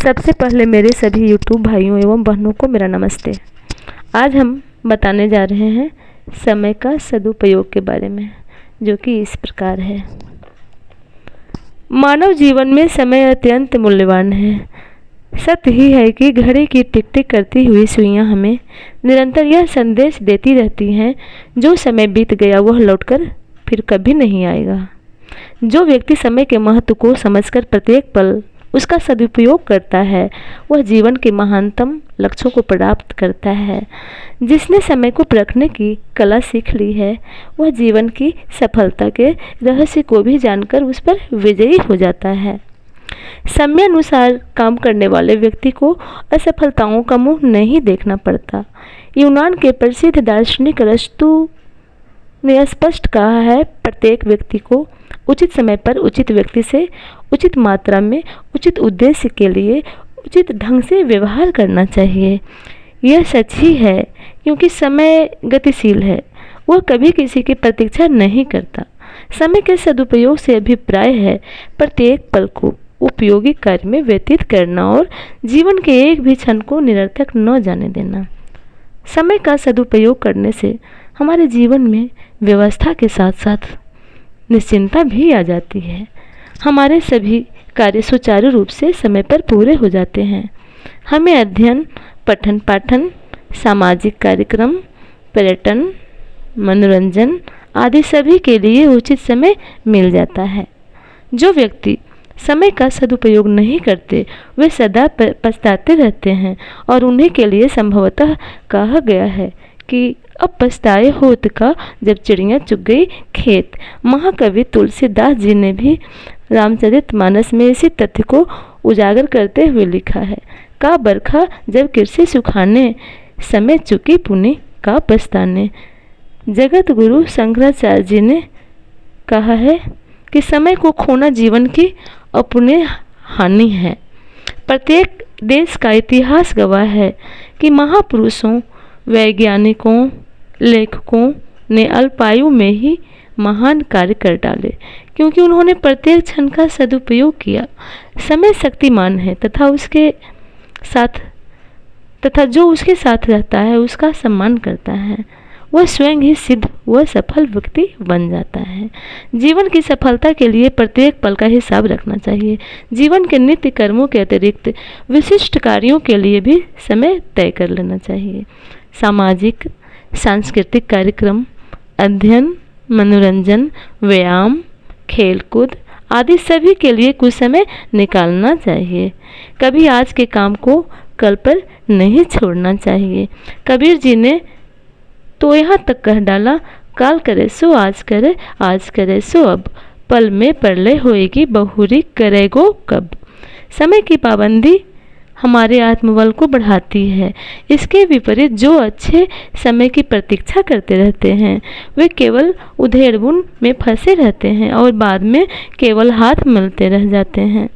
सबसे पहले मेरे सभी यूट्यूब भाइयों एवं बहनों को मेरा नमस्ते। आज हम बताने जा रहे हैं समय का सदुपयोग के बारे में, जो कि इस प्रकार है। मानव जीवन में समय अत्यंत मूल्यवान है। सत्य ही है कि घड़ी की टिक टिक करती हुई सुइयां हमें निरंतर यह संदेश देती रहती हैं, जो समय बीत गया वह लौटकर फिर कभी नहीं आएगा। जो व्यक्ति समय के महत्व को समझकर प्रत्येक पल उसका सदुपयोग करता है, वह जीवन के महानतम लक्ष्यों को प्राप्त करता है। जिसने समय को परखने की कला सीख ली है, वह जीवन की सफलता के रहस्य को भी जानकर उस पर विजयी हो जाता है। समय अनुसार काम करने वाले व्यक्ति को असफलताओं का मुंह नहीं देखना पड़ता। यूनान के प्रसिद्ध दार्शनिक अरस्तु ने स्पष्ट कहा है, प्रत्येक व्यक्ति को उचित समय पर उचित व्यक्ति से उचित मात्रा में उचित उद्देश्य के लिए उचित ढंग से व्यवहार करना चाहिए। यह सच ही है, क्योंकि समय गतिशील है, वह कभी किसी की प्रतीक्षा नहीं करता। समय के सदुपयोग से अभिप्राय है प्रत्येक पल को उपयोगी कार्य में व्यतीत करना और जीवन के एक भी क्षण को निरर्थक न जाने देना। समय का सदुपयोग करने से हमारे जीवन में व्यवस्था के साथ साथ निश्चिंतता भी आ जाती है। हमारे सभी कार्य सुचारू रूप से समय पर पूरे हो जाते हैं। हमें अध्ययन, पठन पाठन, सामाजिक कार्यक्रम, पर्यटन, मनोरंजन आदि सभी के लिए उचित समय मिल जाता है। जो व्यक्ति समय का सदुपयोग नहीं करते, वे सदा पछताते रहते हैं और उन्हीं के लिए संभवतः कहा गया है कि अब पछताए होत का जब चिड़िया चुग गई खेत। महाकवि तुलसीदास जी ने भी रामचरितमानस में इसी तथ्य को उजागर करते हुए लिखा है, का बरखा जब कृषि सुखाने, समय चुकी पुनि का पछताने। जगत गुरु शंकराचार्य जी ने कहा है कि समय को खोना जीवन की अपूर्णीय हानि है। प्रत्येक देश का इतिहास गवाह है कि महापुरुषों, वैज्ञानिकों, लेखकों ने अल्पायु में ही महान कार्य कर डाले, क्योंकि उन्होंने प्रत्येक क्षण का सदुपयोग किया। समय शक्तिमान है तथा जो उसके साथ रहता है उसका सम्मान करता है, वह स्वयं ही सिद्ध व सफल व्यक्ति बन जाता है। जीवन की सफलता के लिए प्रत्येक पल का हिसाब रखना चाहिए। जीवन के नित्य कर्मों के अतिरिक्त विशिष्ट कार्यों के लिए भी समय तय कर लेना चाहिए। सामाजिक सांस्कृतिक कार्यक्रम, अध्ययन, मनोरंजन, व्यायाम, खेलकूद आदि सभी के लिए कुछ समय निकालना चाहिए। कभी आज के काम को कल पर नहीं छोड़ना चाहिए। कबीर जी ने तो यहाँ तक कह डाला, काल करे सो आज करे, आज करे सो अब, पल में प्रलय होएगी बहुरी करेगो कब। समय की पाबंदी हमारे आत्मबल को बढ़ाती है। इसके विपरीत जो अच्छे समय की प्रतीक्षा करते रहते हैं, वे केवल उधेड़बुन में फंसे रहते हैं और बाद में केवल हाथ मलते रह जाते हैं।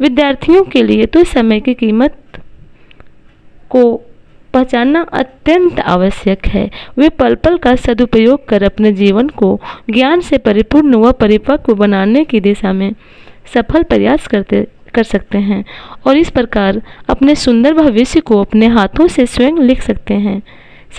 विद्यार्थियों के लिए तो समय की कीमत को पहचानना अत्यंत आवश्यक है। वे पल पल का सदुपयोग कर अपने जीवन को ज्ञान से परिपूर्ण व परिपक्व बनाने की दिशा में सफल प्रयास कर सकते हैं और इस प्रकार अपने सुंदर भविष्य को अपने हाथों से स्वयं लिख सकते हैं।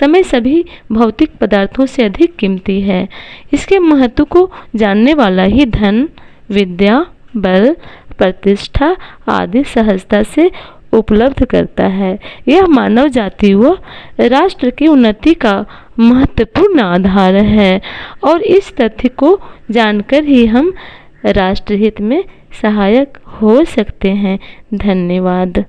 समय सभी भौतिक पदार्थों से अधिक कीमती है। इसके महत्व को जानने वाला ही धन, विद्या, बल, प्रतिष्ठा आदि सहजता से उपलब्ध करता है। यह मानव जाति व राष्ट्र की उन्नति का महत्वपूर्ण आधार है और इस तथ्य को जानकर ही हम राष्ट्रहित में सहायक हो सकते हैं। धन्यवाद।